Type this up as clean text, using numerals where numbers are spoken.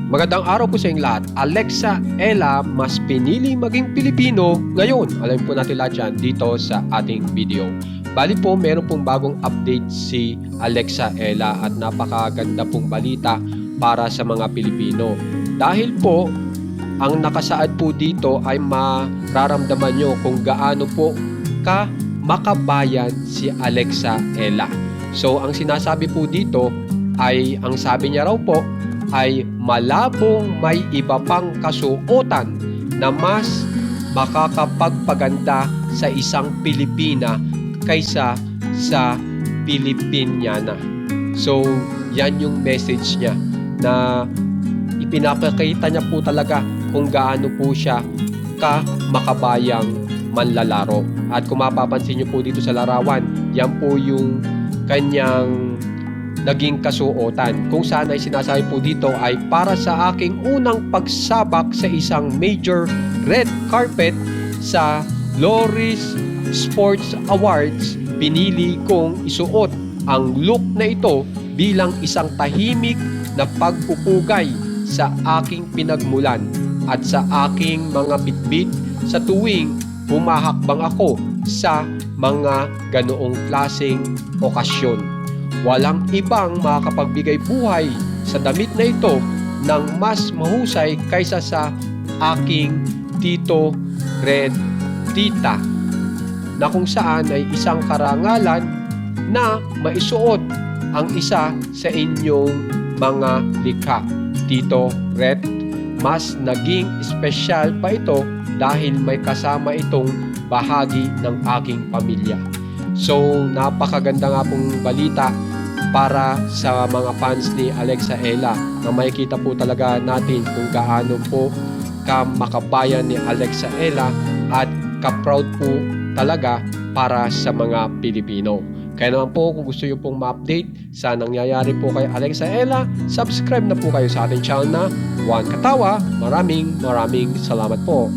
Magandang araw po sa inyong lahat. Alexa Ella mas pinili maging Pilipino ngayon. Alam po natin lahat yan dito sa ating video. Bali po, meron pong bagong update si Alexa Ella at napakaganda pong balita para sa mga Pilipino. Dahil po, ang nakasaad po dito ay mararamdaman nyo kung gaano po ka makabayan si Alexa Ella. So, ang sinasabi po dito ay, ang sabi niya raw po, ay malabong may iba pang kasuotan na mas makakapagpaganda sa isang Pilipina kaysa sa Pilipiniana. So, yan yung message niya na ipinapakita niya po talaga kung gaano po siya ka makabayang manlalaro. At kung mapapansin niyo po dito sa larawan, yan po yung kanyang naging kasuotan. Kung saan ay sinasabi po dito ay para sa aking unang pagsabak sa isang major red carpet sa Loris Sports Awards, pinili kong isuot ang look na ito bilang isang tahimik na pagpupugay sa aking pinagmulan at sa aking mga bitbit sa tuwing humahakbang ako sa mga ganoong klaseng okasyon. Walang ibang makakapagbigay buhay sa damit na ito ng mas mahusay kaysa sa aking Tito Red Tita, na kung saan ay isang karangalan na maisuot ang isa sa inyong mga likha. Tito Red, mas naging espesyal pa ito dahil may kasama itong bahagi ng aking pamilya. So, napakaganda nga pong balita para sa mga fans ni Alexa Ella, na makikita po talaga natin kung gaano po ka makabayan ni Alexa Ella at ka-proud po talaga para sa mga Pilipino. Kaya naman po, kung gusto nyo pong ma-update sa nangyayari po kay Alexa Ella, subscribe na po kayo sa ating channel na Juan Katawa. Maraming salamat po.